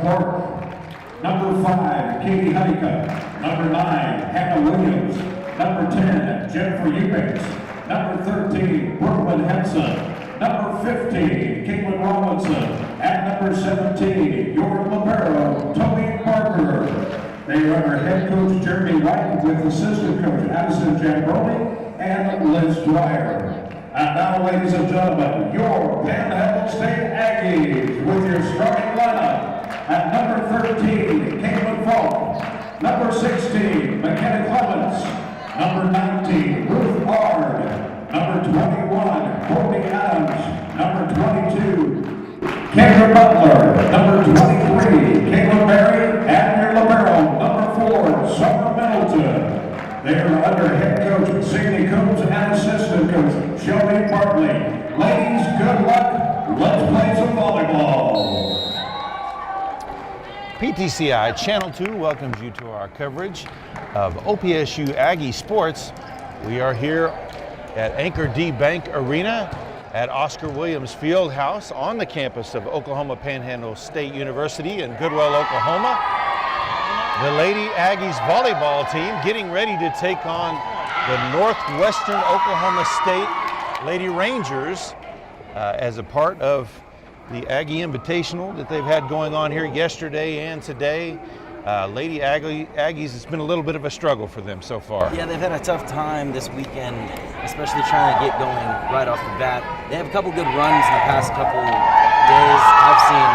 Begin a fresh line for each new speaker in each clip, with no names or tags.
Clark. Number 5, Katie Honeycutt. Number 9, Hannah Williams. Number 10, Jennifer Eubanks. Number 13, Brooklyn Henson. Number 15, Caitlin Robinson. And number 17, your libero, Toby Parker. They are under head coach Jeremy White with assistant coach Addison Jambroni and Liz Dwyer. And now, ladies and gentlemen, your Panhandle State Aggies with your starting lineup. At number 13, Caitlin Falk. Number 16, McKenna Clements. Number 19, Ruth Ard. Number 21, Courtney Adams. Number 22, Kendra Butler. Number 23, Caitlin Berry. And your libero, number 4, Summer Middleton. They are under head coach Sidney Coombs and assistant coach Shelby Bartley. Ladies, good luck. Let's play some volleyball.
PTCI Channel 2 welcomes you to our coverage of OPSU Aggie Sports. We are here at Anchor D Bank Arena at Oscar Williams Fieldhouse on the campus of Oklahoma Panhandle State University in Goodwell, Oklahoma. The Lady Aggies volleyball team getting ready to take on the Northwestern Oklahoma State Lady Rangers as a part of the Aggie Invitational that they've had going on here yesterday and today. Lady Aggies, it's been a little bit of a struggle for them so far.
Yeah, they've had a tough time this weekend, especially trying to get going right off the bat. They have a couple good runs in the past couple days I've seen.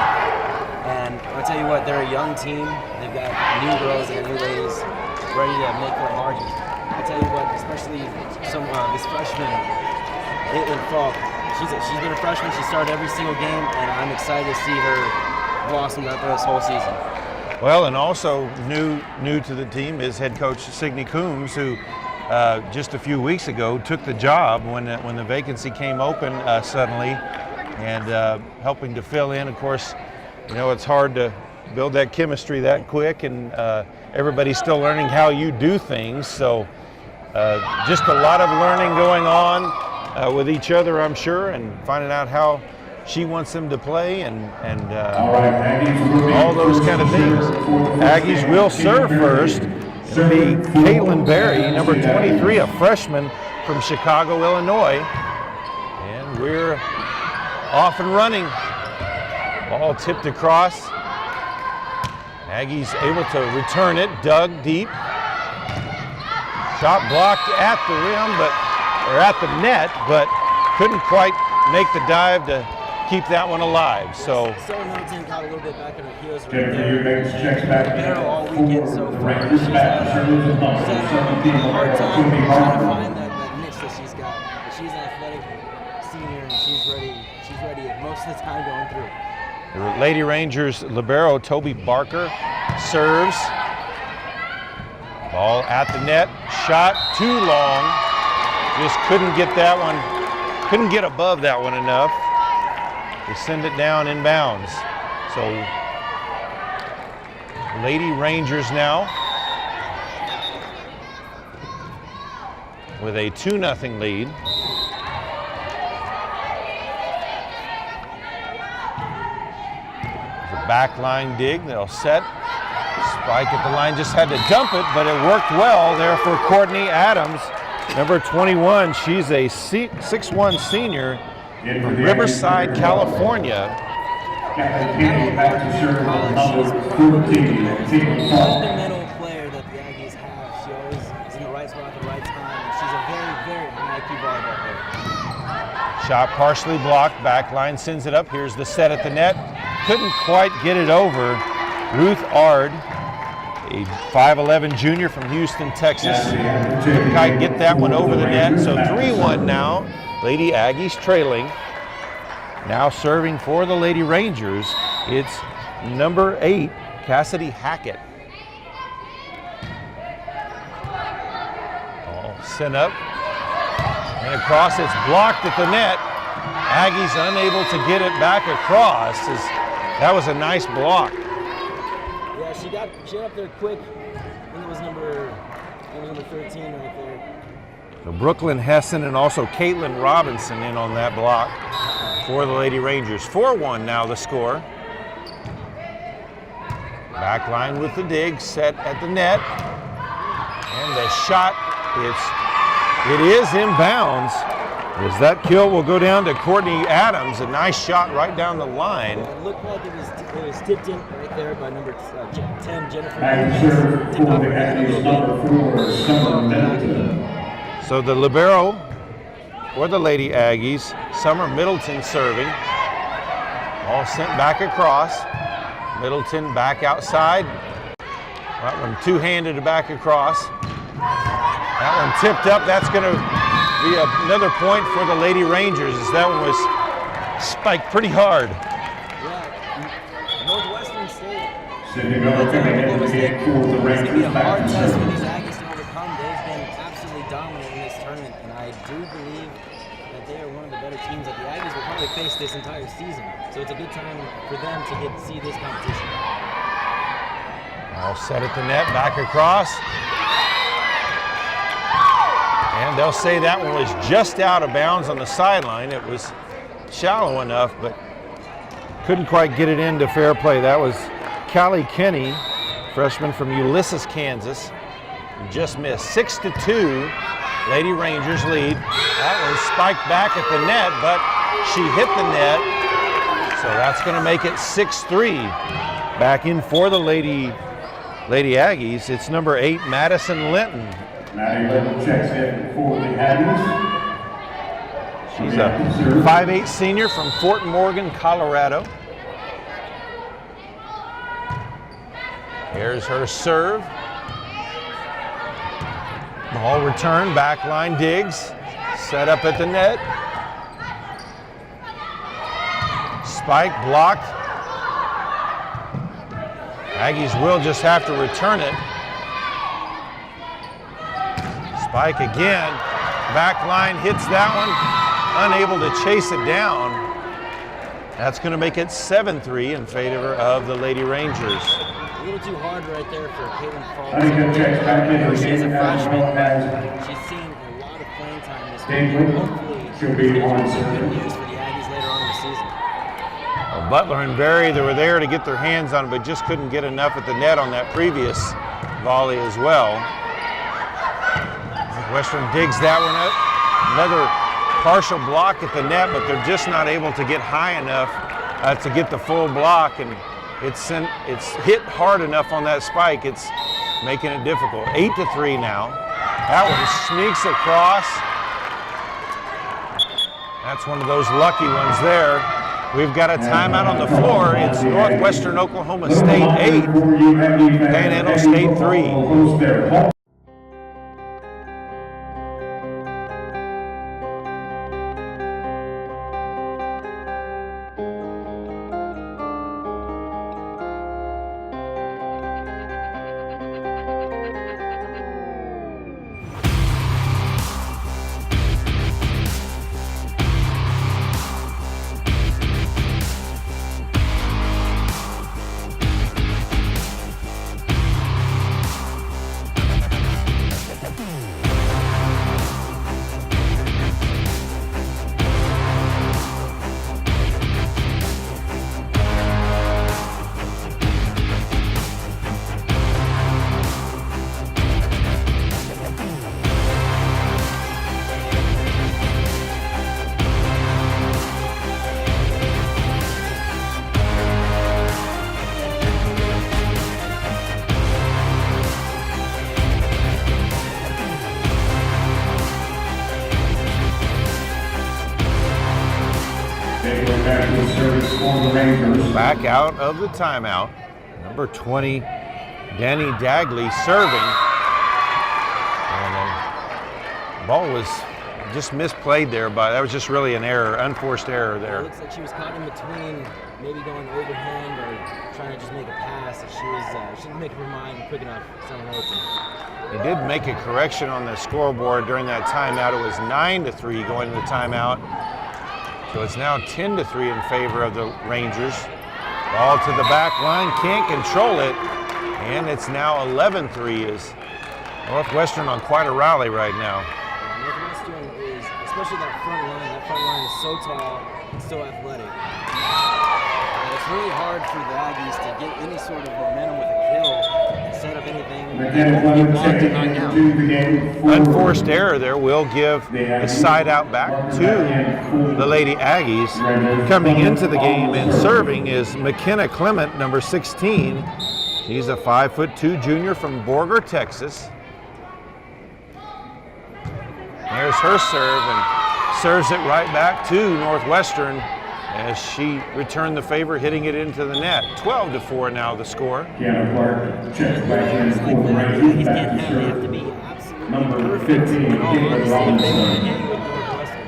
And I'll tell you what, they're a young team. They've got new girls and new ladies ready to make their margin. I'll tell you what, especially this freshman, Caitlin Falk. She's been a freshman. She started every single game, and I'm excited to see her blossom out this whole season.
Well, and also new to the team is head coach Sidney Coombs, who just a few weeks ago took the job when the vacancy came open suddenly, and helping to fill in. Of course, you know, it's hard to build that chemistry that quick, and everybody's still learning how you do things. So just a lot of learning going on with each other, I'm sure, and finding out how she wants them to play and all those kind of things. Aggies will serve first. It'll be Caitlin Berry, number 23, a freshman from Chicago, Illinois. And we're off and running. Ball tipped across. Aggies able to return it, dug deep. Shot blocked at the rim, or at the net, but couldn't quite make the dive to keep that one alive. So
Middleton got a little bit back on her heels right
Jennifer checks back.
there all weekend so far. She's had a hard time trying to find that niche that she's got. But she's an athletic senior, and she's ready most of the time going through.
The Lady Rangers libero Toby Barker serves. Ball at the net, shot too long. Just couldn't get that one, couldn't get above that one enough to send it down inbounds. So Lady Rangers now with a 2-0 lead. Backline dig, they'll set. Spike at the line, just had to dump it, but it worked well there for Courtney Adams, number 21. She's a 6'1" senior from Riverside, California.
Fundamental player that the Aggies have. She always is in the right spot at the right time. She's a very, very high IQ volleyball player.
Shot partially blocked, backline sends it up. Here's the set at the net. Couldn't quite get it over. Ruth Ard, a 5'11" junior from Houston, Texas. Couldn't quite get that one over the net. So 3-1 now. Lady Aggies trailing. Now serving for the Lady Rangers, it's number 8, Cassidy Hackett. Ball sent up and across. It's blocked at the net. Aggies unable to get it back across. That was a nice block.
Yeah, she got up there quick. I think it was number 13 right there.
So Brooklyn Hessen and also Caitlin Robinson in on that block for the Lady Rangers. 4-1 now the score. Back line with the dig, set at the net. And the shot, it is inbounds. As that kill will go down to Courtney Adams. A nice shot right down the line.
It looked like it was tipped in right there by number 10, Jennifer.
Serve for the Aggies, number 4, Summer Middleton.
So the libero for the Lady Aggies, Summer Middleton serving. All sent back across. Middleton back outside. That one two-handed back across. That one tipped up. That's going to be another point for the Lady Rangers, as that one was spiked pretty hard.
Yeah, Northwestern State.
Sydney Miller coming in to get for the
It's going to be
Rangers
a hard
back to
test for
serve.
these Aggies to overcome. They've been absolutely dominant in this tournament, and I do believe that they are one of the better teams that the Aggies will probably face this entire season. So it's a good time for them to get to see this competition.
All set at the net, back across. And they'll say that one was just out of bounds on the sideline. It was shallow enough, but couldn't quite get it into fair play. That was Callie Kenny, freshman from Ulysses, Kansas. Just missed. 6-2, Lady Rangers lead. That one spiked back at the net, but she hit the net. So that's going to make it 6-3. Back in for the Lady Aggies, it's number 8, Madison Linton.
Maddie Little checks in for the Aggies.
She's a 5'8" senior from Fort Morgan, Colorado. Here's her serve. Ball returned, back line digs. Set up at the net. Spike blocked. Aggies will just have to return it. Spike again. Back line hits that one. Unable to chase it down. That's going to make it 7-3 in favor of the Lady Rangers.
A little too hard right there for Caitlin Falls.
Checks back into the
She's a
game
freshman,
as
she's seen a lot of playing time this
Dave
week.
Whitman
Hopefully,
should be on
it's
serve.
good news for the Aggies later on in the season.
Well, Butler and Berry, they were there to get their hands on it, but just couldn't get enough at the net on that previous volley as well. Western digs that one up. Another partial block at the net, but they're just not able to get high enough to get the full block, and it's hit hard enough on that spike. It's making it difficult. 8-3 now. That one sneaks across. That's one of those lucky ones there. We've got a timeout on the floor. It's Northwestern Oklahoma State 8, Panhandle State 3. Back out of the timeout, number 20, Danny Dagley serving. And the ball was just misplayed there, but that was just really an error, unforced error there.
It looks like she was caught in between, maybe going overhand or trying to just make a pass. She didn't make up her mind quick enough somewhere else.
They did make a correction on the scoreboard during that timeout. It was 9-3 going to the timeout. So it's now 10-3 in favor of the Rangers. Ball to the back line, can't control it. And it's now 11-3 as Northwestern on quite a rally right now.
Northwestern is, especially that front line is so tall and so athletic. And it's really hard for the Aggies to get any sort of momentum with anything.
Mechanic
Won't be
Lemon
blocked
checking
and knocked
into
down.
the game. For
Unforced error there will give the side out back to the Lady Aggies. Coming into the game and serving is McKenna Clement, number 16. She's a 5'2" junior from Borger, Texas. There's her serve and serves it right back to Northwestern as she returned the favor, hitting it into the net. 12-4 now the score.
Kiana Clark checks back in
Players
for
like
the
that,
Rangers.
you
Back
can't
to
have. They have to
serve.
be absolutely
Number
perfect.
15,
In all
Caitlin
honesty, if they want to
Robinson.
hang with Northwestern.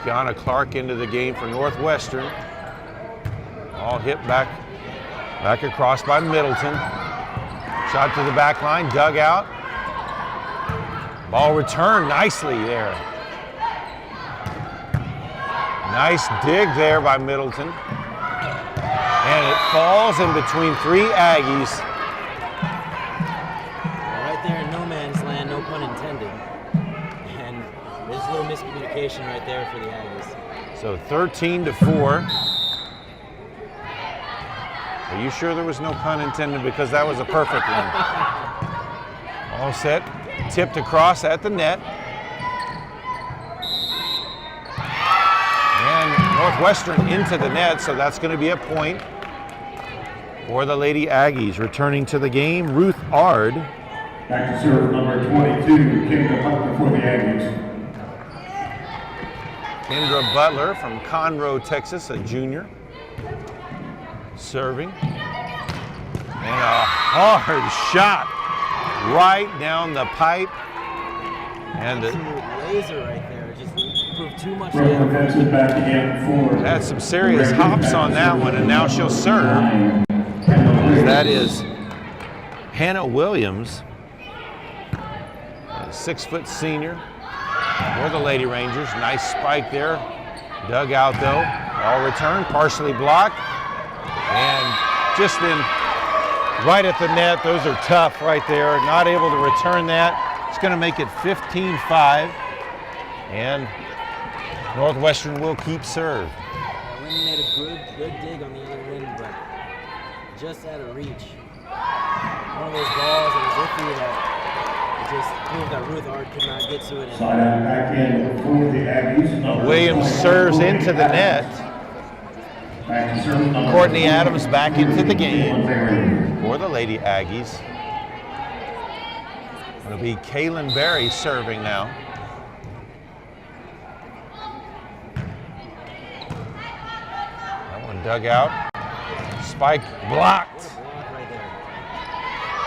Kiana Clark into the game for Northwestern. All hit back across by Middleton. Shot to the back line, dug out. Ball returned nicely there. Nice dig there by Middleton. And it falls in between three Aggies.
Right there in no man's land, no pun intended. And there's a little miscommunication right there for the Aggies.
So 13-4. Are you sure there was no pun intended? Because that was a perfect one. All set, tipped across at the net. And Northwestern into the net, so that's going to be a point for the Lady Aggies. Returning to the game, Ruth Ard.
Back to serve number 22, Kendra Butler for the Aggies.
Kendra Butler from Conroe, Texas, a junior. Serving. And a hard shot right down the pipe. And
Absolute laser right there. Just proved too much
Brooklyn
damage.
Hudson back again for.
had some serious hops on that one, and now she'll serve. That is Hannah Williams, a 6-foot senior for the Lady Rangers. Nice spike there. Dug out though. All return, partially blocked. And just then, right at the net, those are tough right there. Not able to return that. It's going to make it 15-5. And Northwestern will keep serve.
Lynn made a good dig on the other end, but just out of reach. One of those balls that was iffy that it just proved that Ruth Ard could not get to it.
Side out back in for the Aggies. Number
Williams
24,
serves into the net.
Back to serve number
Courtney Adams back into the game
game.
for the Lady Aggies. It'll be Kaylin Berry serving now. That one dug out. Spike blocked.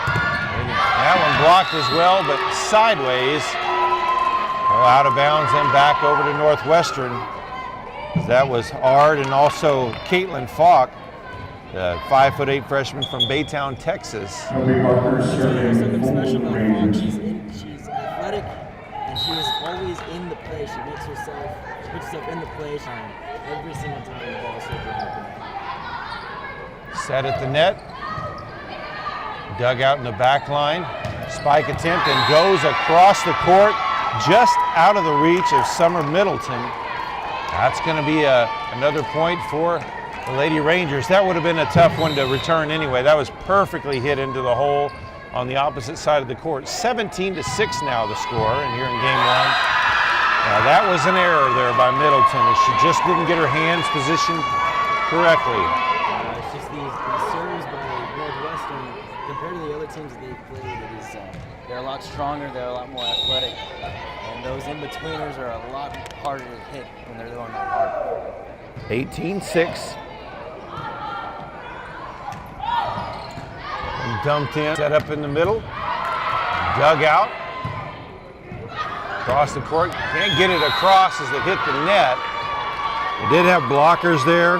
That one blocked as well, but sideways. Out of bounds and back over to Northwestern. That was Ard and also Caitlin Falk, the 5'8" freshman from Baytown, Texas.
Toby Barker serving
Something
for
special
the
about Falk.
Rangers.
She's athletic, and she is always in the play. She puts herself in the play every single time the ball is circling.
Set at the net. Dug out in the back line. Spike attempt and goes across the court, just out of the reach of Summer Middleton. That's going to be another point for the Lady Rangers. That would have been a tough one to return anyway. That was perfectly hit into the hole on the opposite side of the court. 17-6 now the score, and here in game one. Now that was an error there by Middleton, as she just didn't get her hands positioned correctly.
It's just these serves by Northwestern, compared to the other teams that they've played, they're a lot stronger, they're a lot more athletic, and those in-betweeners are a lot harder to hit when they're going that hard.
18-6. And dumped in, set up in the middle, dug out, across the court. Can't get it across as they hit the net. They did have blockers there.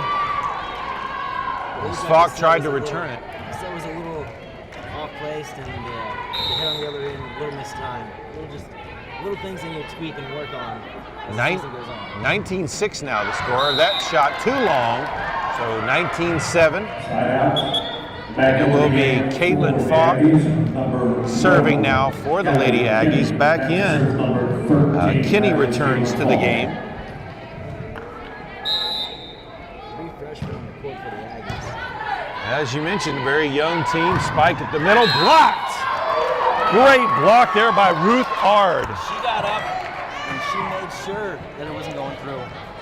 Falk tried to return it.
So it was a little off-placed, and the hit on the other end, a little missed time. Little things that you tweak and work on as the season goes on.
19-6 now the score. That shot too long, so 19-7. It will be Caitlin Falk serving now for the Lady Aggies. Back in, Kinney returns to the game.
3 freshmen on the court for the Aggies.
As you mentioned, a very young team. Spike at the middle, blocked. Great block there by Ruth Ard.
She got up and she made sure that it wasn't going through.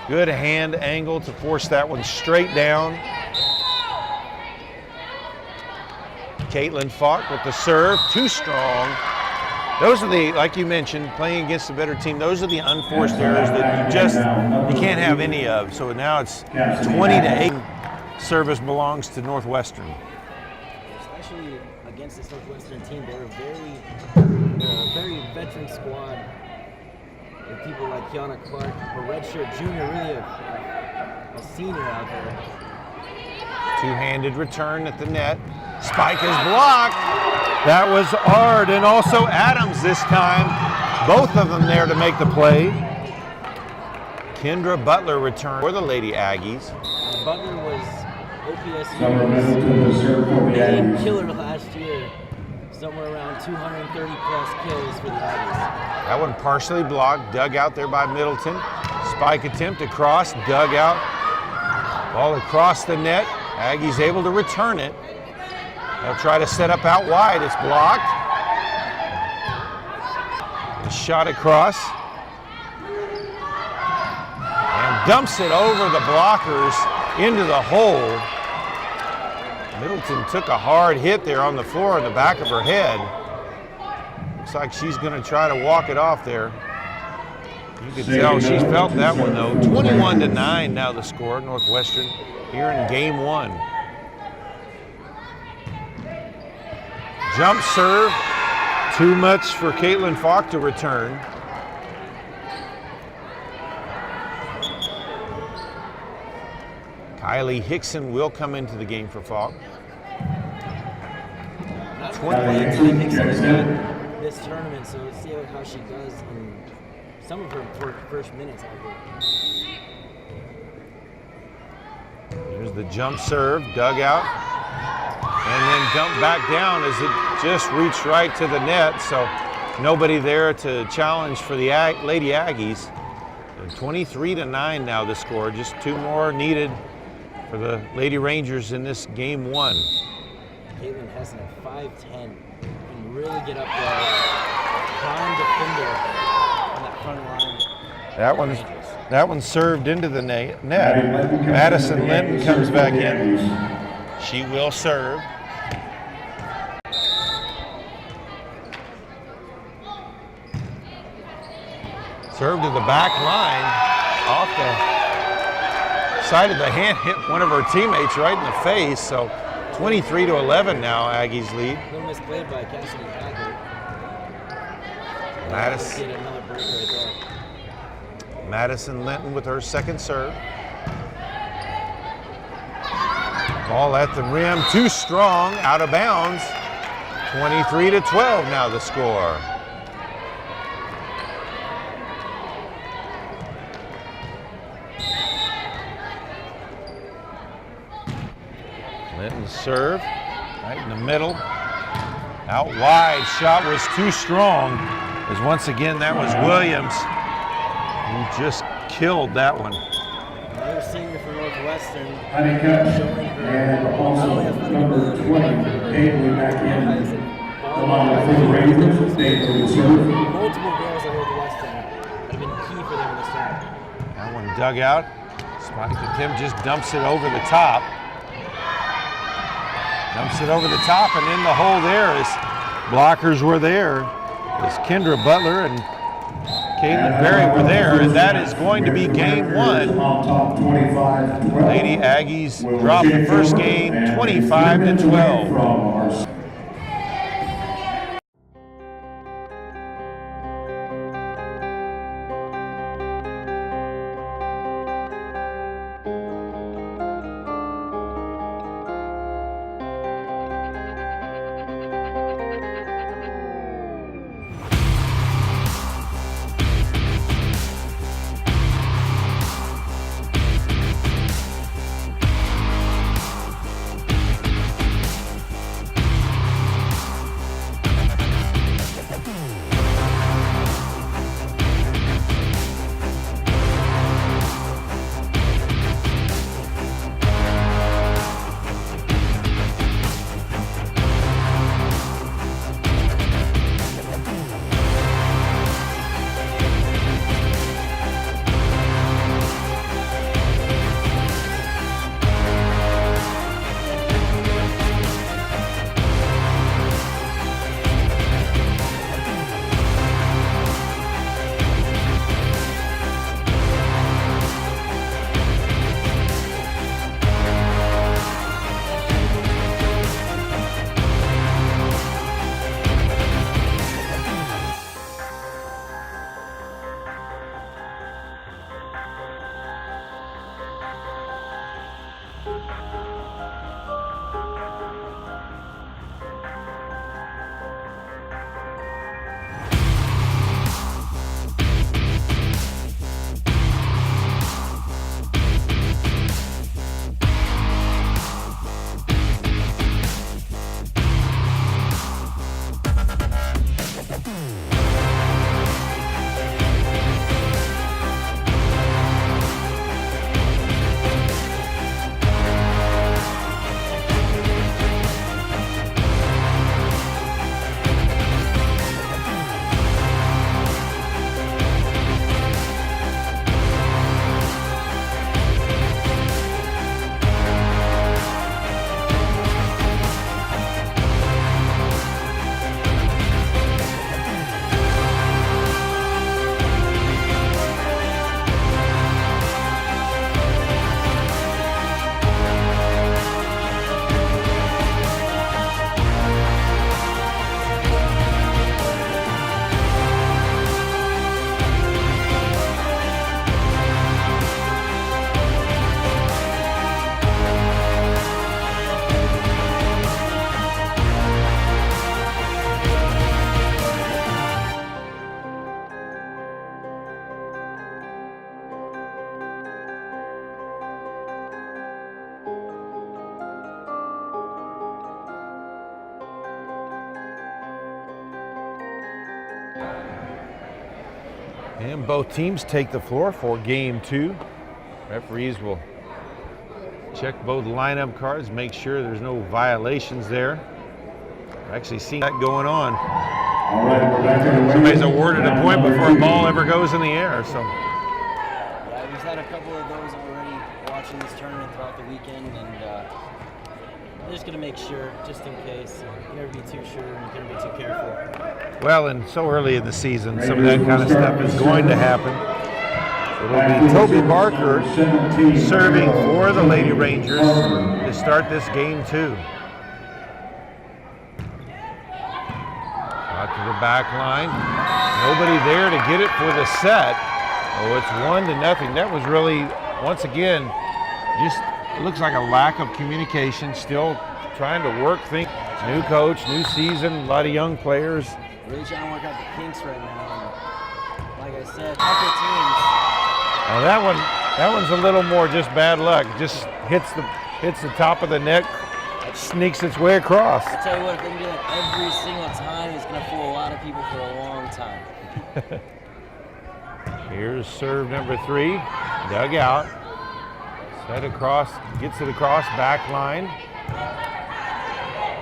Good hand angle to force that one straight down. Caitlin Falk with the serve, too strong. Those are the, like you mentioned, playing against a better team, those are the unforced errors that you can't have any of. So now it's 20-8. Service belongs to Northwestern.
Especially against this Northwestern team, they're a very veteran squad. With people like Kiana Clark, a redshirt junior, really a senior out there.
Two-handed return at the net. Spike is blocked. That was Ard and also Adams this time. Both of them there to make the play. Kendra Butler returned for the Lady Aggies.
Butler was OPSU's main killer last year. Somewhere around 230 plus kills for the Aggies.
That one partially blocked, dug out there by Middleton. Spike attempt across, dug out. Ball across the net. Aggies able to return it. They'll try to set up out wide. It's blocked. The shot across. And dumps it over the blockers into the hole. Middleton took a hard hit there on the floor in the back of her head. Looks like she's going to try to walk it off there. You can tell she's felt that one though. 21-9 now the score, Northwestern here in game one. Jump serve, too much for Caitlin Falk to return. Kylie Hickson will come into the game for Falk.
That's one thing Kylie Hickson has done this tournament, so let's see how she does in some of her first minutes out there.
Here's the jump serve, dug out, and then dumped back down as it just reached right to the net, so nobody there to challenge for the Lady Aggies. 23-9 now the score, just two more needed for the Lady Rangers in this game one.
Caitlin Hessen at 5'10" can really get up there. Prime defender on that front line.
That one served into the net. Madison Linton comes back in. She will serve. Serve to the back line, off the side of the hand, hit one of her teammates right in the face. So 23-11 now, Aggies lead.
A little misplayed by Cassidy Haggard.
Madison.
Get another break right there.
Madison Linton with her second serve. Ball at the rim, too strong, out of bounds. 23-12 now the score. Linton serve, right in the middle. Out wide, shot was too strong. As once again, that was Williams who just killed that one.
Another senior for Northwestern.
Honeycutt and also number 20, David back in. Along with the Rangers, David will serve.
Multiple goals at Northwestern have been key for them in this tournament.
That one dug out. Spike attempt just dumps it over the top. Dumps it over the top and in the hole there as blockers were there. As Kendra Butler and Caitlin Berry were there, and that is going to be game one. Lady Aggies drop the first game 25-12. And both teams take the floor for game 2. Referees will check both lineup cards, make sure there's no violations there. I've actually seen that going on.
All right, we're back in the
Somebody's awarded a point before a ball ever goes in the air. So
Yeah, we've had a couple of those already watching this tournament throughout the weekend, and I'm just going to make sure, just in case. You never be too sure, and you can't be too careful.
well, and so early in the season, some of that kind of stuff is going to happen. It'll be Toby Barker serving for the Lady Rangers to start this game 2. Out to the back line. Nobody there to get it for the set. Oh, it's 1-0. That was really, once again, just looks like a lack of communication. Still trying to work things. New coach, new season, a lot of young players.
Really trying to work out the kinks right now. And like I said, other teams.
Oh, that one's a little more just bad luck. Just hits the top of the net, sneaks its way across.
I'll tell you what, if they can do that every single time, it's going to fool a lot of people for a long time.
Here's serve number 3, dug out, set across, gets it across, back line.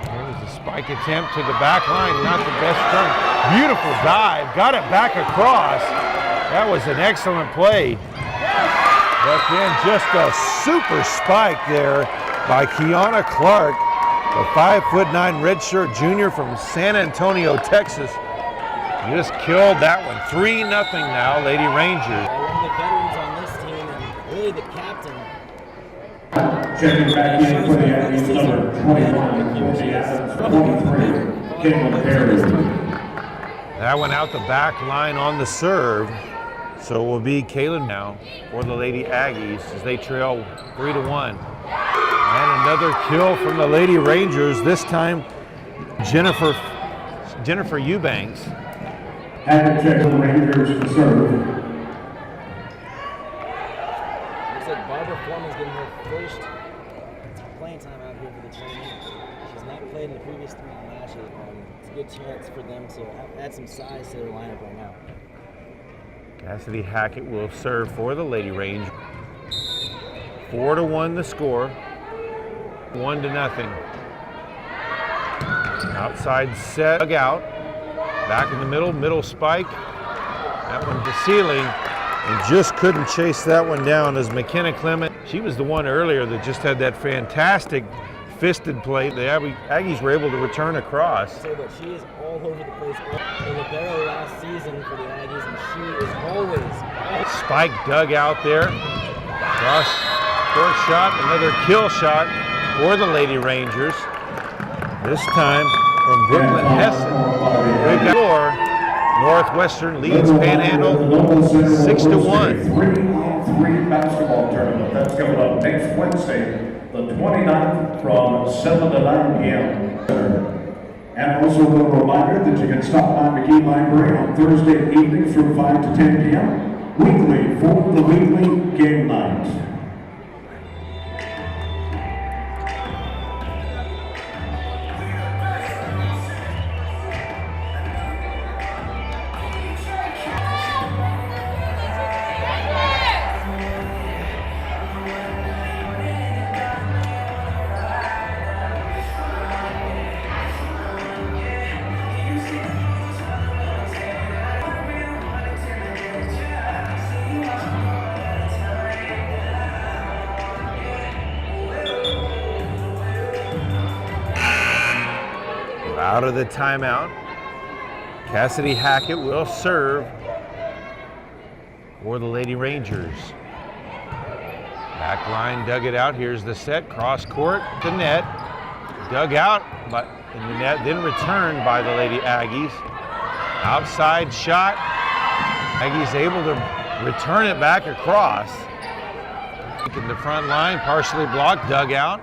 Here's the spike attempt to the back line, not the best turn. Beautiful dive, got it back across. That was an excellent play. But then just a super spike there by Kiana Clark, the 5'9" redshirt junior from San Antonio, Texas. Just killed that one. 3-0 now, Lady Rangers.
One of the veterans on this team, and really the captain.
Checking back in for the Aggies, number 21, for the Adams, 23, Caitlin Perry.
That one out the back line on the serve. So it will be Kaylin now for the Lady Aggies as they trail 3-1. And another kill from the Lady Rangers, this time Jennifer Eubanks.
Had to check the Rangers to serve.
Looks like Barbara Foreman's getting her first playing time out here for the tournament. She's not played in the previous 3 matches. It's a good chance for them to add some size to their lineup right now.
Cassidy Hackett will serve for the Lady Range. 4-1 the score. 1-0. Outside set, dug out. Back in the middle spike. That one to ceiling. And just couldn't chase that one down as McKenna Clement. She was the one earlier that just had that fantastic fisted play. The Aggies were able to return across.
I'll tell you what, she is all over the place. In the barrel last season for the Aggies, and she is always.
Spike dug out there. Cross court shot, another kill shot for the Lady Rangers. This time from Brooklyn Hessen. Big score. Northwestern leads Panhandle 6-1.
3-on-3 basketball tournament. That's coming up next Wednesday, the 29th from 7 to 9 p.m. And also a reminder that you can stop by McGee Library on Thursday evenings from 5 to 10 p.m. weekly for the weekly game night.
Out of the timeout, Cassidy Hackett will serve for the Lady Rangers. Back line dug it out. Here's the set. Cross court to net. Dug out but in the net, then returned by the Lady Aggies. Outside shot. Aggies able to return it back across. In the front line, partially blocked, dug out.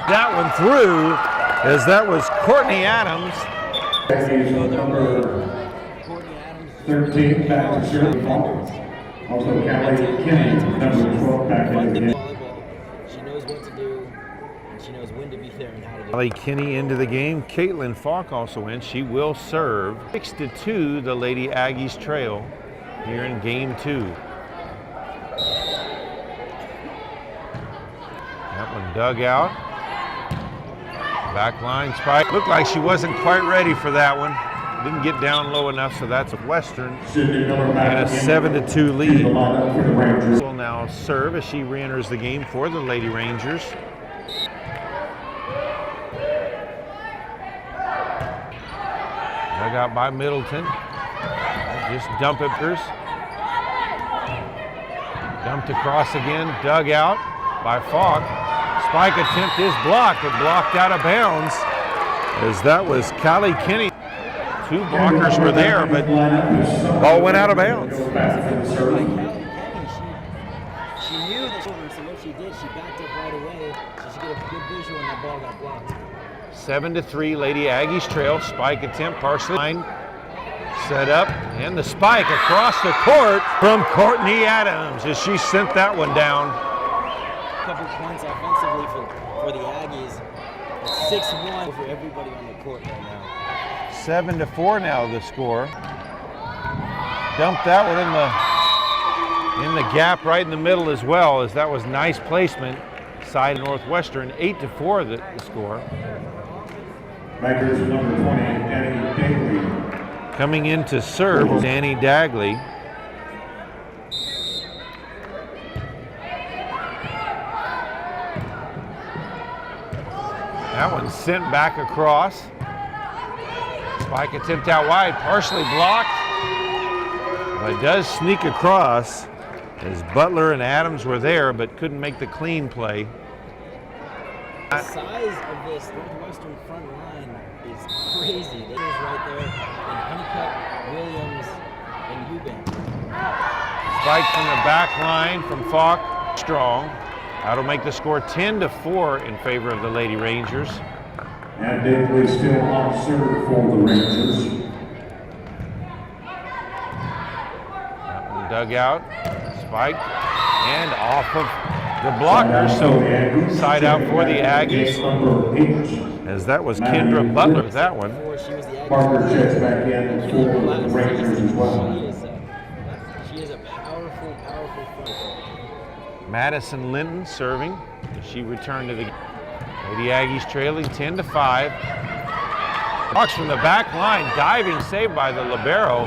That one through, as that was Courtney Adams.
Number 13 back to Shirley Falls. Also Callie Kinney, number 12 back into the game.
She knows what to do, and she knows when to be there and how to
Kelly Kinney into the game. Caitlin Falk also in. She will serve. 6-2, the Lady Aggies trail here in game 2. That one dug out. Back line spike. Looked like she wasn't quite ready for that one. Didn't get down low enough, so that's a Western. And a 7-2 lead. Will now serve as she re-enters the game for the Lady Rangers. Dug out by Middleton. Just dump it. Dumped across again. Dug out by Falk. Spike attempt is blocked, but blocked out of bounds, as that was Callie Kinney. 2 blockers were there, but ball went out of bounds.
She knew that so what she did, she backed up right away, so she got a good visual and that ball got blocked.
7-3, Lady Aggies trail. Spike attempt partially set up, and the spike across the court from Courtney Adams as she sent that one down.
A couple points offensively for the Aggies. It's 6-1 for everybody on the court right now.
7-4 now the score. Dumped that one in the gap right in the middle as well, as that was nice placement. Side Northwestern. 8-4 the score.
Makers number 20, Danny Dagley.
Coming in to serve, Danny Dagley. That one sent back across. Spike attempt out wide, partially blocked, but does sneak across as Butler and Adams were there, but couldn't make the clean play.
The size of this Northwestern front line is crazy. There's right there, and Honeycutt, Williams, and Eubank.
Spike from the back line from Falk, strong. That'll make the score 10-4 in favor of the Lady Rangers.
And Dagley still on serve for the Rangers.
That one dug out, spike, and off of the blocker, so side out for the Aggies, as that was Kendra Butler with that one.
Parker checks back in for the Rangers as well.
She is a powerful front.
Madison Linton serving. She returned to the Lady Aggies trailing 10-5. Fox from the back line, diving save by the libero.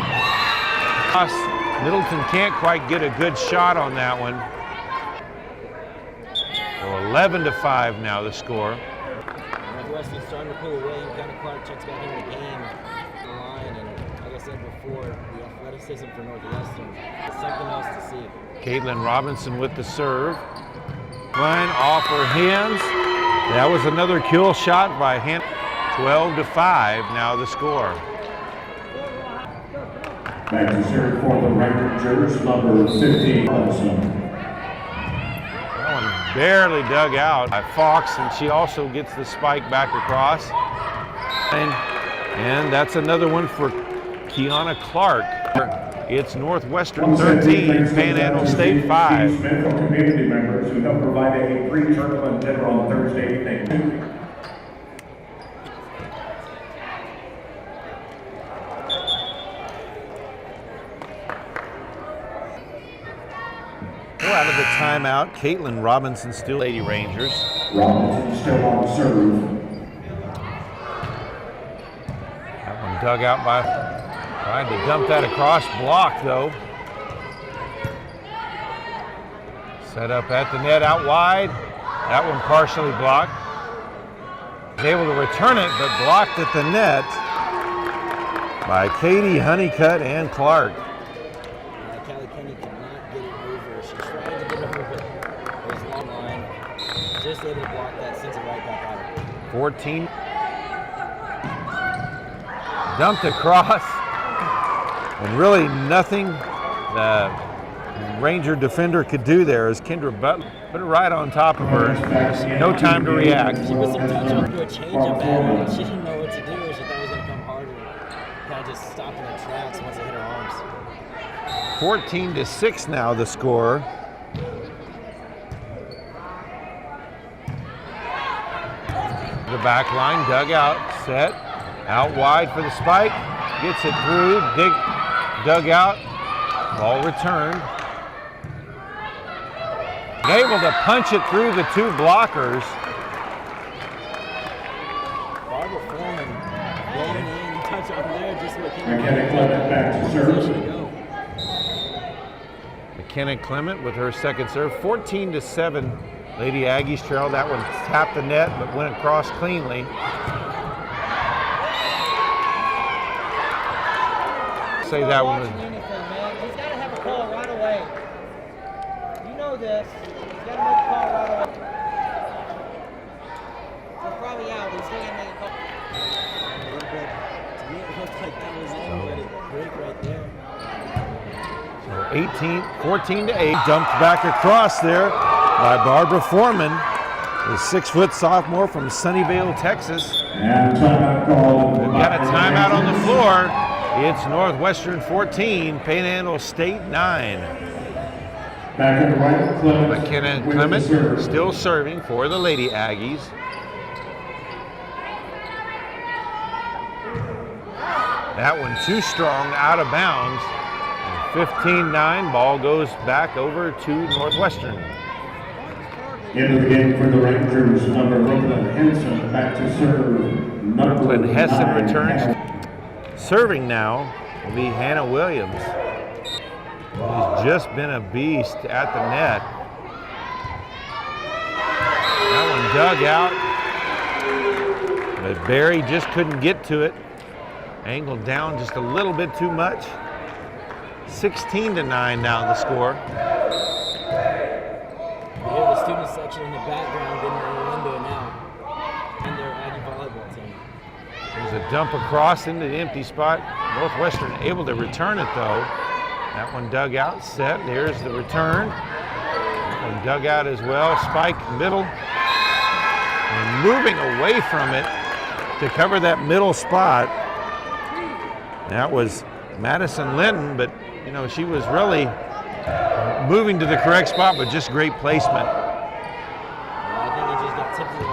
Middleton can't quite get a good shot on that one. So 11-5 now the score.
Northwestern's starting to pull away. Kind of Clark checks back into the game. The line, and like I said before, the athleticism for Northwestern is something else to see.
Caitlin Robinson with the serve. Line off her hands. That was another kill shot by Hannah. 12-5 now the score.
Back to serve for the Rangers, number 15, Robinson.
That one barely dug out by Fox, and she also gets the spike back across. And that's another one for Kiana Clark. It's Northwestern 13, Panhandle State 5.
Community members who help provide a free tournament dinner on Thursday evening.
We're out of the timeout. Caitlin Robinson still Lady Rangers.
Robinson still on serve.
That one dug out by, tried to dump that across, blocked though. Set up at the net out wide. That one partially blocked. Was able to return it, but blocked at the net by Katie Honeycutt and Clark.
Callie Kenny could not get it over. She tried to get it over, but it was long line. Just able to block that, sends it right back out.
14. Dumped across, and really nothing the Ranger defender could do there as Kendra Butler put it right on top of her. No time to react.
She was some touch up to a change-up at her, and she didn't know what to do. She thought it was going to come harder. Kind of just stopped in her tracks once it hit her arms.
14-6 now the score. The back line, dug out, set, out wide for the spike, gets it through, dug out, ball returned. Able to punch it through the two blockers.
Barbara Foreman rolling in, touch on there, just so
McKenna Clement back to serve.
McKenna Clement with her second serve, 14-7. Lady Aggies trail. That one tapped the net but went across cleanly. Say that one was.
He's got to have a call right away. You know this. He's got to make a call right away. He's probably out. He's still going to make a call.
A little bit. To me, it looked like that was it, but it break right there.
So 14-8, dumped back across there by Barbara Foreman, the 6-foot sophomore from Sunnyvale, Texas.
And timeout called.
We've got a timeout on the floor. It's Northwestern 14, Panhandle State 9.
Back at the right, Clement.
McKenna
with
Clement
the serve.
still serving for the Lady Aggies. That one too strong, out of bounds. 15-9, ball goes back over to Northwestern.
Into the game for the Rangers, number Brooklyn Henson back to serve.
Brooklyn Hessen
9,
returns.
Hannah.
Serving now will be Hannah Williams, who's just been a beast at the net. That one dug out, but Barry just couldn't get to it. Angled down just a little bit too much. 16-9 now the score.
You hear the student section in the background getting ready into it now. And their Aggie volleyball team.
There's a dump across into the empty spot. Northwestern able to return it though. That one dug out, set. There's the return. That one dug out as well. Spike middle. And moving away from it to cover that middle spot. That was Madison Linton, but you know, she was really moving to the correct spot, but just great placement.
I think it just got tipped to the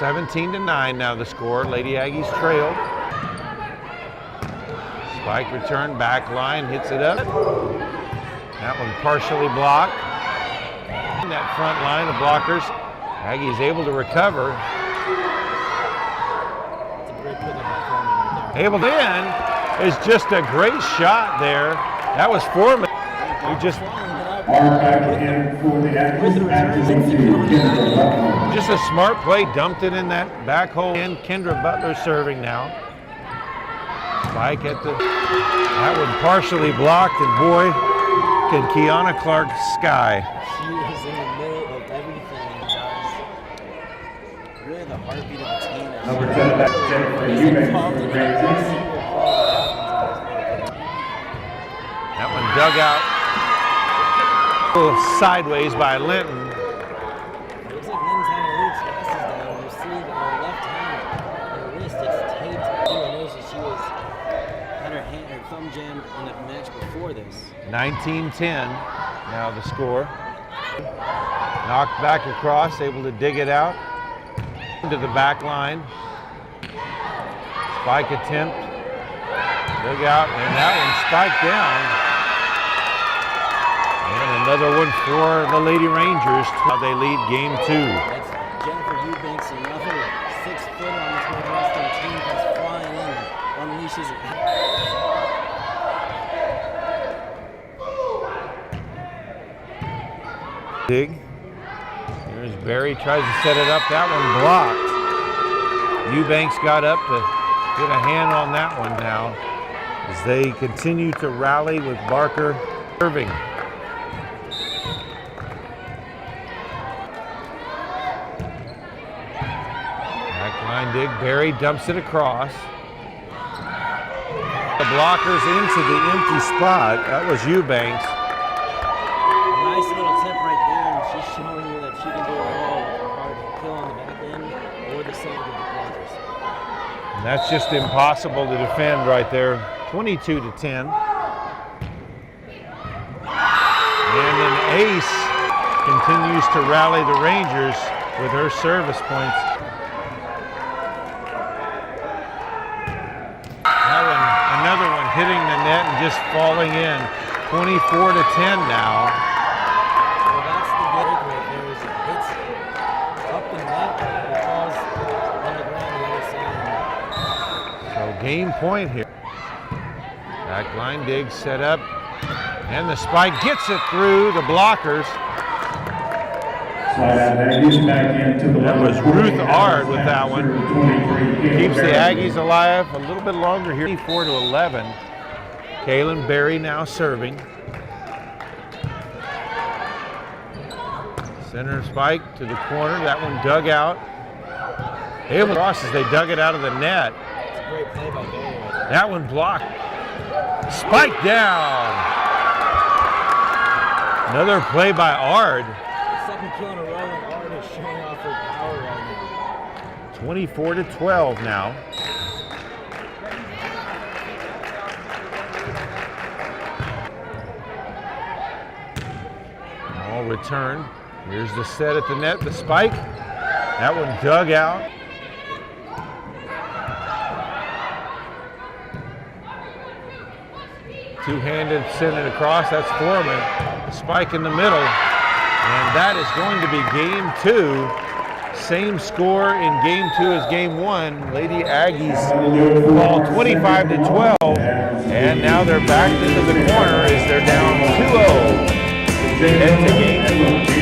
line.
17-9 now the score. Lady Aggies trailed. Spike return, back line, hits it up. That one partially blocked. In that front line of blockers, Aggies able to recover.
It's a great pickup by Foreman right there.
Able to in is just a great shot there. That was Foreman. Who just
Back in for the Aggies, back to Kendra Butler.
a smart play, dumped it in that back hole in. Kendra Butler serving now. Spike at the, that one partially blocked, and boy, can Kiana Clark sky.
She is in the middle of everything, guys. Really the heartbeat of the team.
Number 10, that's Jennifer Eubanks for the Rangers.
That one dug out a little sideways by Linton.
It looks like Lynn's having a little chassis down. You see the left hand, her wrist, it's taped. I noticed that she had her thumb jammed in the match before this.
19-10 now the score. Knocked back across, able to dig it out into the back line. Spike attempt, dug out, and that one spiked down. And another one for the Lady Rangers. They lead game 2.
That's Jennifer Eubanks, another 6-footer on this Northwestern team that's flying in, unleashes it.
Dig. Here's Barry, tries to set it up. That one blocked. Eubanks got up to get a hand on that one now as they continue to rally with Barker serving. Backline dig, Barry dumps it across. The blockers into the empty spot. That was Eubanks.
Nice little tip right there, and she's showing you that she can do it all with a hard kill on the back end or the side of the blockers.
And that's just impossible to defend right there. 22-10. And an ace continues to rally the Rangers. with her service points. Another one hitting the net and just falling in. 24-10 now.
Well, that's the good right there. Is it hits up the net, it falls on the ground the other side.
So game point here. Back line dig set up, and the spike gets it through the blockers. That was Ruth Ard with that one. Keeps the Aggies alive a little bit longer here. 24-11. Kaylin Berry now serving. Center spike to the corner. That one dug out. Able crosses. They dug it out of the net.
It's a great play by Berry.
That one blocked. Spike down. Another play by Ard.
Second kill in a row, and Ard is showing off her power right now.
24-12 now. Ball return. Here's the set at the net, the spike. That one dug out. Two-handed, send it across. That's Foreman. The spike in the middle. And that is going to be game 2. Same score in game 2 as game 1. Lady Aggies fall 25-12. And now they're back into the corner as they're down 2-0. Head to game 2.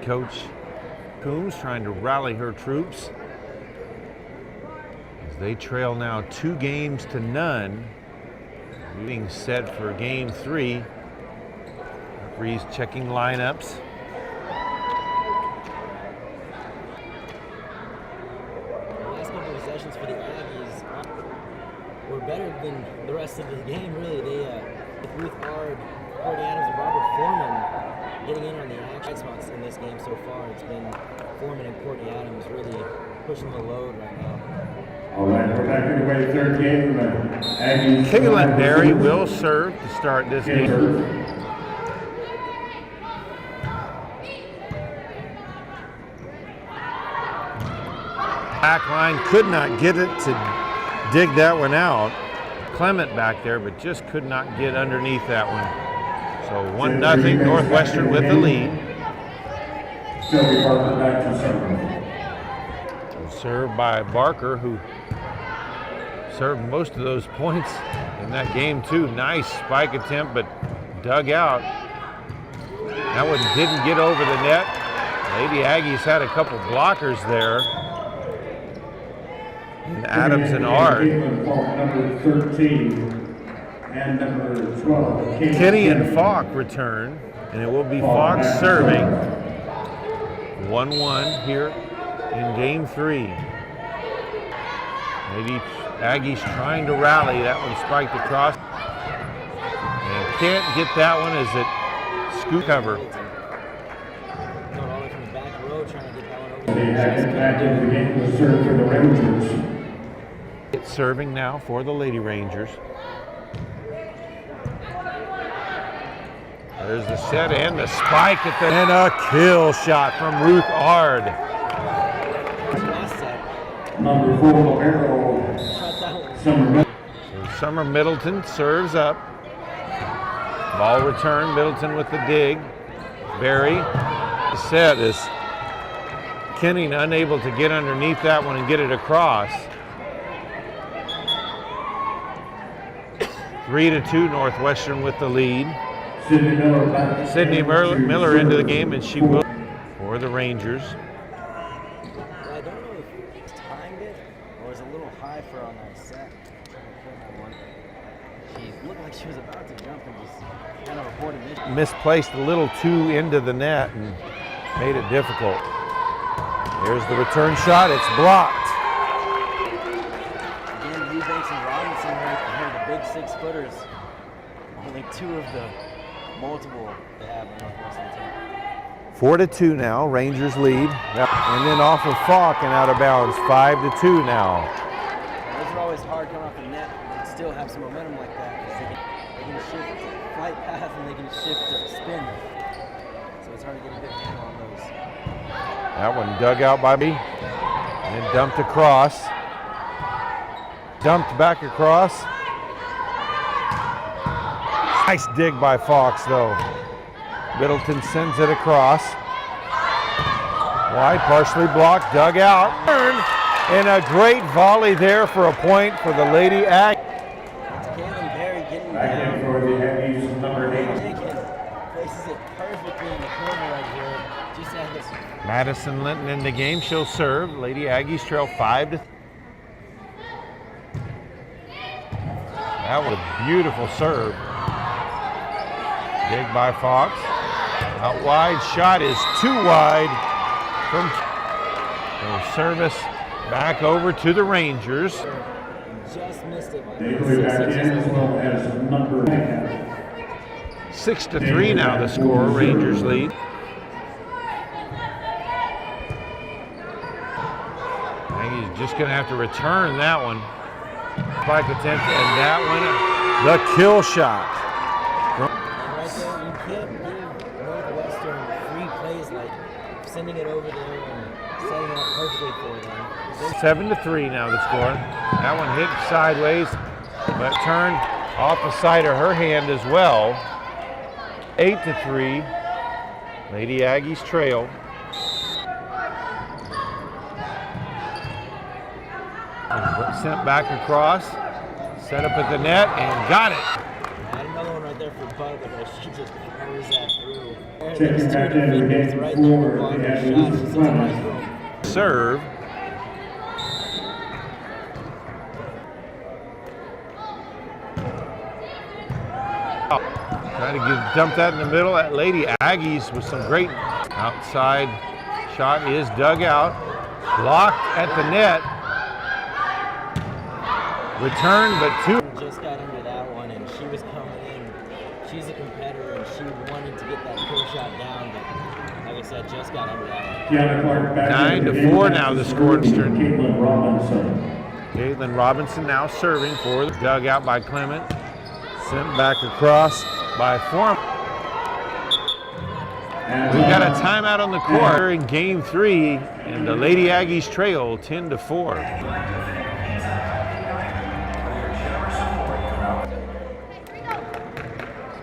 Coach Coombs trying to rally her troops as they trail now 2-0. Being set for game 3. Referees checking lineups.
The last couple of possessions for the Aggies were better than the rest of the game, really. They, with Ruth Ard, Courtney Adams, and Robert Foreman getting in on the action spots in this game so far. It's been Foreman and Courtney Adams really pushing the load right now.
All right, we're back underway, third game. Aggies.
Caitlin Berry will serve to start this game. Back line could not get it to dig that one out. Clement back there, but just could not get underneath that one. So 1-0 Northwestern with the lead.
Sylvie Barker back to serve.
Served by Barker, who served most of those points in that game too. Nice spike attempt, but dug out. That one didn't get over the net. Lady Aggies had a couple blockers there. And Adams and Ard.
Number 13 and number 12.
Kitty and Falk return, and it will be Falk serving. 1-1 here in game 3. Lady Aggies trying to rally. That one spiked across. And can't get that one as it scoot cover.
Going all the way from the back row, trying to get that one over.
The Aggies back in the game to serve for the Rangers.
It's serving now for the Lady Rangers. There's the set and the spike at the and a kill shot from Ruth Ard.
Number 4, Romero.
So Summer Middleton serves up. Ball return, Middleton with the dig. Berry. The set is Kenning unable to get underneath that one and get it across. 3-2 Northwestern with the lead. Sydney Miller into the game, and she will for the Rangers.
I don't know if he timed it or was a little high for on that set. She looked like she was about to jump and just kind of aborted mission.
Misplaced a little too into the net and made it difficult. Here's the return shot. It's blocked.
Again, Eubanks and Robinson are the big 6-footers. Only 2 of the multiple they have in Northwestern team.
4-2 now. Rangers lead. And then off of Falk and out of bounds. 5-2 now.
Those are always hard coming off the net, but still have some momentum like that because they can shift flight path and they can shift spin. So it's hard to get a good handle on those.
That one dug out by me and then dumped across. Dumped back across. Nice dig by Fox though. Middleton sends it across. Wide, partially blocked, dug out. And a great volley there for a point for the Lady Aggies.
Caitlin Berry getting
Back in for the Aggies, number 8.
places it perfectly in the corner right here. Just as
Madison Linton in the game. She'll serve. Lady Aggies trail 5-3. That was a beautiful serve. Dig by Fox. Out wide. Shot is too wide. From service back over to the Rangers.
just missed it.
Bailey back in as well as number 9.
6-3 now the score. Rangers lead. He's just going to have to return that one. Spike attempt, and that one, the kill shot.
Right there, you can't give Northwestern free plays like sending it over there and setting it up perfectly for them.
7-3 now the score. That one hit sideways, but turned off the side of her hand as well. 8-3. Lady Aggies trail. Sent back across, set up at the net, and got it.
I had another one right there for Bud, but she just powers that through.
Checking back into the game
right
for
there,
the
shot.
Aggies.
She's in the right room.
Serve. Trying to dump that in the middle. That Lady Aggies with some great outside shot is dug out. Blocked at the net. Return, but two.
Just got under that one, and she was coming in. She's a competitor, and she wanted to get that kill shot down, but like I said, just got under that one.
Kiana Clark back
9-4 now the score.
Caitlin Robinson.
Caitlin Robinson now serving for the dugout by Clement. Sent back across by Foreman. We've got a timeout on the court in game 3, and the Lady Aggies trail 10-4.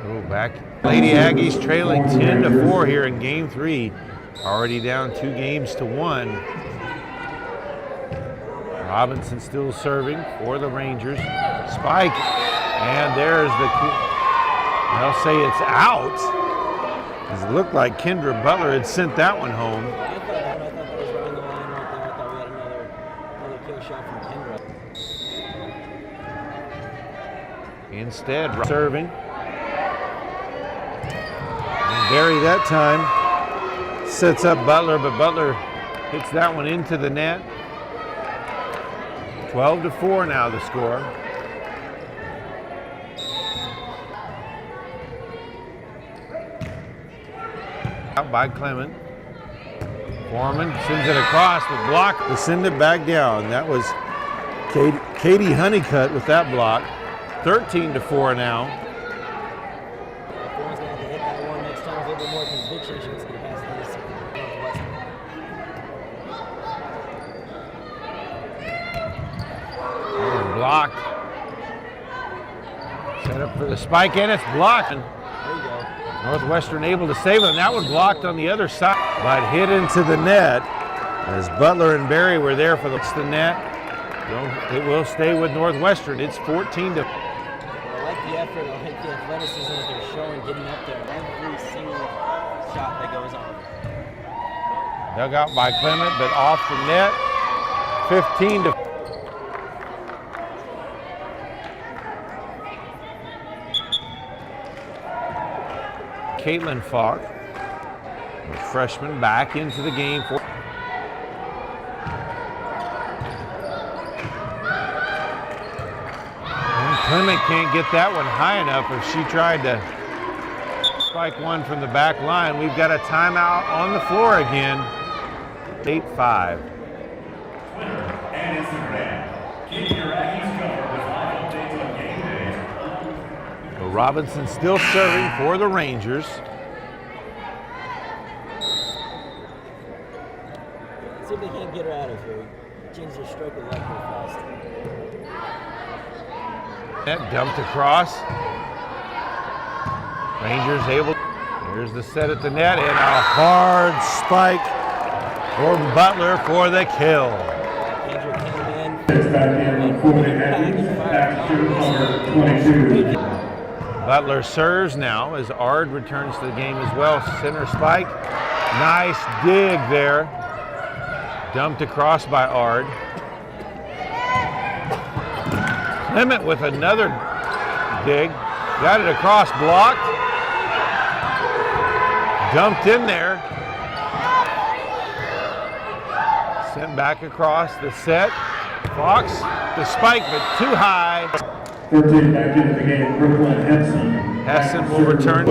So back, Lady Aggies trailing 10-4 here in game 3. Already down 2 games to 1. Robinson still serving for the Rangers. Spike, and there's the, they'll say it's out. It looked like Kendra Butler had sent that one home.
I thought that was right on the line right there. I thought we had another kill shot from Kendra.
Instead, serving. And Barry that time sets up Butler, but Butler hits that one into the net. 12-4 now the score. Out by Clement. Foreman sends it across with block to send it back down. That was Katie Honeycutt with that block. 13-4 now.
Foreman's going to have to hit that one next time with a little bit more conviction. She wants to get past this Northwestern.
Blocked. Set up for the spike, and it's blocked.
There you go.
Northwestern able to save it, and that one blocked on the other side, but hit into the net as Butler and Barry were there for the net. It will stay with Northwestern. It's 14-.
I like the effort. I like the athleticism that they're showing, getting up there. Every single shot that goes on.
Dug out by Clement, but off the net. 15-. Caitlin Falk, the freshman, back into the game for. And Clement can't get that one high enough if she tried to spike one from the back line. We've got a timeout on the floor again. 8-5.
And Instagram. Keep your Aggies covered with live updates on game days.
So Robinson still serving for the Rangers.
See if they can't get her out of here. Change their stroke of luck real fast.
That dumped across. Rangers able. Here's the set at the net, and a hard spike for Butler for the kill.
Andrew came in.
Back in for the Aggies. Back to number 22.
Butler serves now as Ard returns to the game as well. Center spike. Nice dig there. Dumped across by Ard. Clement with another dig. Got it across, blocked. Dumped in there. Sent back across the set. Fox, the spike, but too high.
13 back into the game, Brooklyn Henson.
Hessen will return.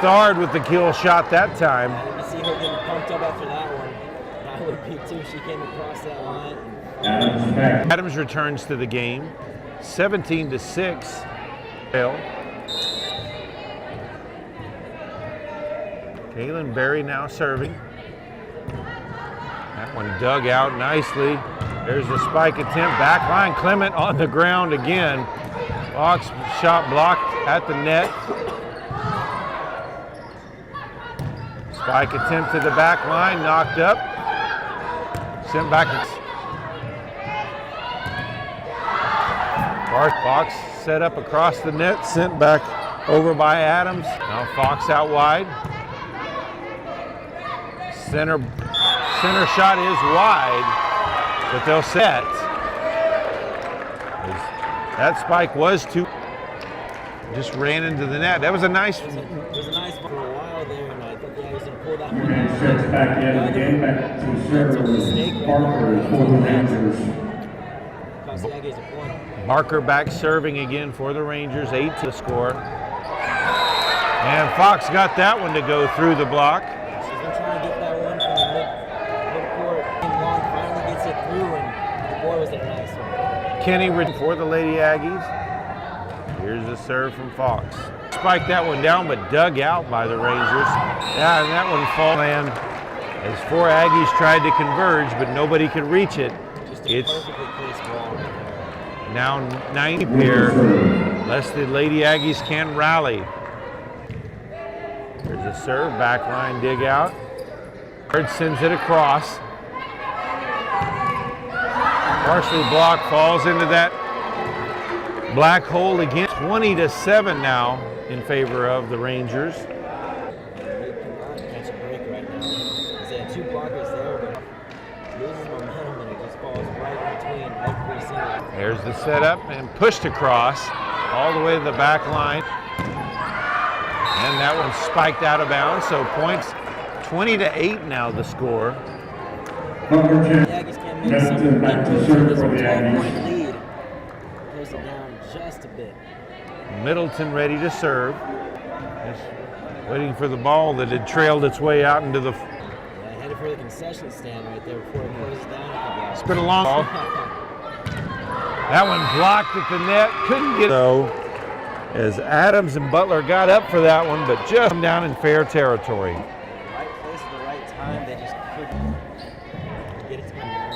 Ard with the kill shot that time.
I didn't see her getting pumped up after that one. That would be too. She came across that line.
Adams back.
Adams returns to the game. 17-6. Kaylin Berry now serving. That one dug out nicely. There's the spike attempt. Back line, Clement on the ground again. Fox shot blocked at the net. Spike attempt to the back line, knocked up. Sent back. Fox set up across the net, sent back over by Adams. Now Fox out wide. Center shot is wide, but they'll set. That spike was too. Just ran into the net. That was a nice.
It was a nice ball for a while there, and I thought the Aggies would pull that one
And
out.
sets back in the game, back to serve Parker for the Rangers.
Cost the Aggies a point.
Marker back serving again for the Rangers, 8 to score. And Fox got that one to go through the block.
She's been trying to get that one from the midcourt. Nice one.
Kenny for the Lady Aggies. Here's a serve from Fox. Spiked that one down, but dug out by the Rangers. Yeah, and that one fall land as 4 Aggies tried to converge, but nobody could reach it. It's
Perfectly placed ball right there.
now 90 pair, lest the Lady Aggies can rally. There's a serve, backline dig out. Bird sends it across. Partially blocked, falls into that black hole again. 20-7 now in favor of the Rangers.
They cannot catch a break right now. They had 2 blockers there, but loses momentum and it just falls right in between every single.
There's the setup and pushed across all the way to the back line. And that one spiked out of bounds, so points 20-8 now the score.
Number
The
10,
Aggies can't make some
Middleton back to
inroads
serve
in this
for the
12-point
Aggies.
lead. Close it down just a bit.
Middleton ready to serve. Just waiting for the ball that had trailed its way out into the.
Yeah, headed for the concession stand right there before it closes down a couple hours.
It's been a long ball. That one blocked at the net, couldn't get. So, as Adams and Butler got up for that one, but just come down in fair territory.
Right place at the right time, they just couldn't get it to come down.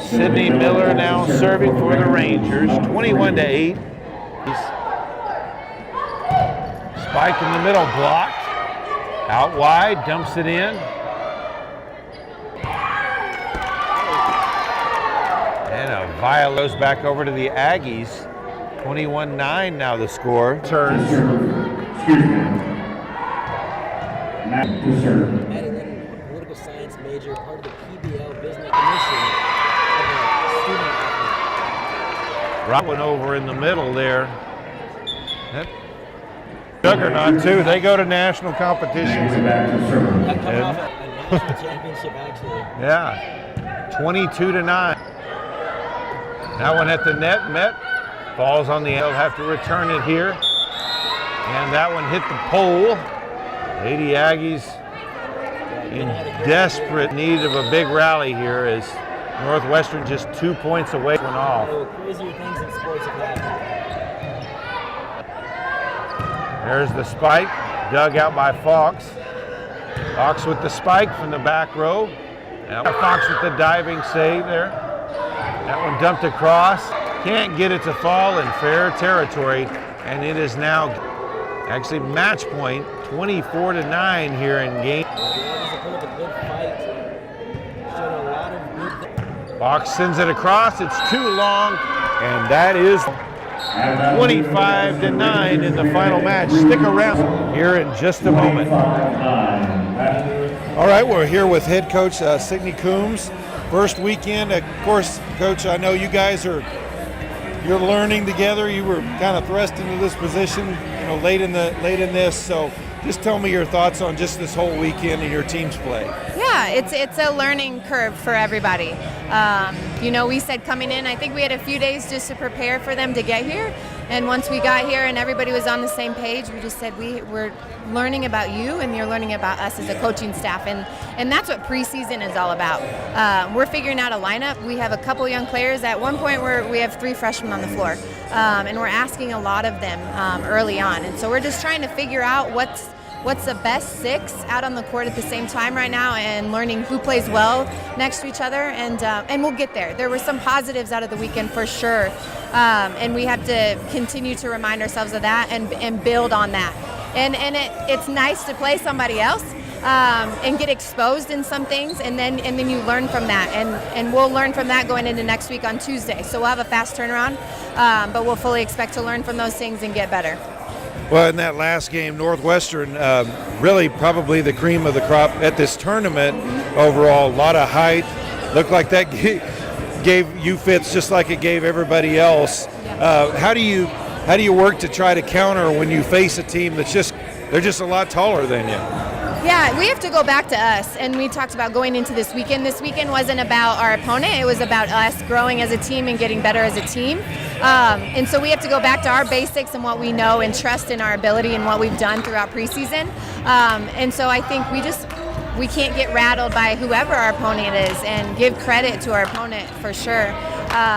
Sydney Miller now serving for the Rangers, 21-8. Spike in the middle, blocked. Out wide, dumps it in. And a vial goes back over to the Aggies. 21-9 now the score. Turns.
Excuse me. Matt to serve.
Maddie Lennon, a political science major, part of the PBL Business Commission of a student athlete.
Right one over in the middle there. That juggernaut too. They go to national competitions.
Back to serve.
Coming off a national championship, actually.
Yeah, 22-9. That one at the net, met, falls on the. They'll have to return it here, and that one hit the pole. Lady Aggies in desperate need of a big rally here as Northwestern just 2 points away from off.
Oh, crazier things in sports have happened.
There's the spike, dug out by Fox. Fox with the spike from the back row. Now Fox with the diving save there. That one dumped across. Can't get it to fall in fair territory, and it is now actually match point, 24-9 here in game.
The Aggies have put up a good fight. Showed a lot of good.
Fox sends it across. It's too long, and that is 25-9 in the final match. Stick around here in just a moment. All right, we're here with head coach Signe Coombs. First weekend, of course, Coach. I know you guys you're learning together. You were kind of thrust into this position, late in this. So, just tell me your thoughts on just this whole weekend and your team's play.
Yeah, it's a learning curve for everybody. We said coming in, I think we had a few days just to prepare for them to get here. And once we got here and everybody was on the same page, we just said we're learning about you and you're learning about us as a coaching staff. And that's what preseason is all about. We're figuring out a lineup. We have a couple young players. At one point, we have 3 freshmen on the floor. And we're asking a lot of them early on. And so we're just trying to figure out what's the best 6 out on the court at the same time right now and learning who plays well next to each other, and we'll get there. There were some positives out of the weekend for sure, and we have to continue to remind ourselves of that and build on that. And it's nice to play somebody else and get exposed in some things, and then you learn from that, and we'll learn from that going into next week on Tuesday. So we'll have a fast turnaround, but we'll fully expect to learn from those things and get better.
Well, in that last game, Northwestern really probably the cream of the crop at this tournament overall. A lot of height. Looked like that gave you fits just like it gave everybody else. How do you work to try to counter when you face a team they're just a lot taller than you?
Yeah, we have to go back to us, and we talked about going into this weekend. This weekend wasn't about our opponent, it was about us growing as a team and getting better as a team. And so we have to go back to our basics and what we know and trust in our ability and what we've done throughout preseason. And so I think we can't get rattled by whoever our opponent is and give credit to our opponent for sure.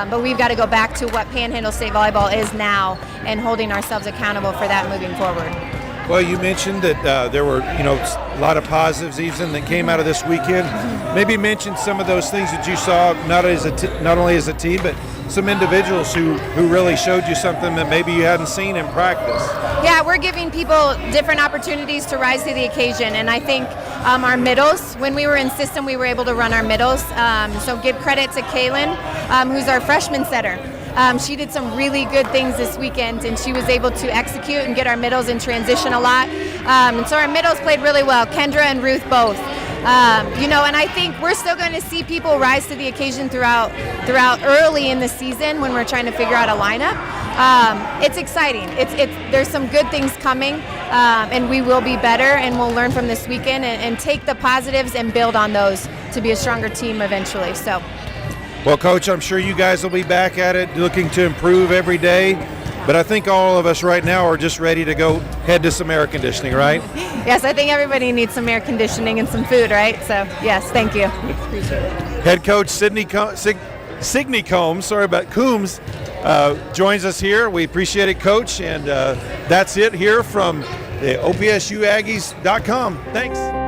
but we've got to go back to what Panhandle State Volleyball is now and holding ourselves accountable for that moving forward.
Well, you mentioned that there were, a lot of positives even that came out of this weekend. Maybe mention some of those things that you saw, not only as a team, but some individuals who really showed you something that maybe you hadn't seen in practice.
Yeah, we're giving people different opportunities to rise to the occasion, and I think our middles, when we were in system, we were able to run our middles. So give credit to Kaylin, who's our freshman setter. She did some really good things this weekend, and she was able to execute and get our middles in transition a lot. And so our middles played really well, Kendra and Ruth both. And I think we're still going to see people rise to the occasion throughout early in the season when we're trying to figure out a lineup. It's exciting. There's some good things coming, and we will be better, and we'll learn from this weekend and take the positives and build on those to be a stronger team eventually. So.
Well, Coach, I'm sure you guys will be back at it, looking to improve every day. But I think all of us right now are just ready to go head to some air conditioning, right?
Yes, I think everybody needs some air conditioning and some food, right? So, yes, thank you. Appreciate it.
Head Coach Signe Coombs joins us here. We appreciate it, Coach. And that's it here from the OPSUAggies.com. Thanks.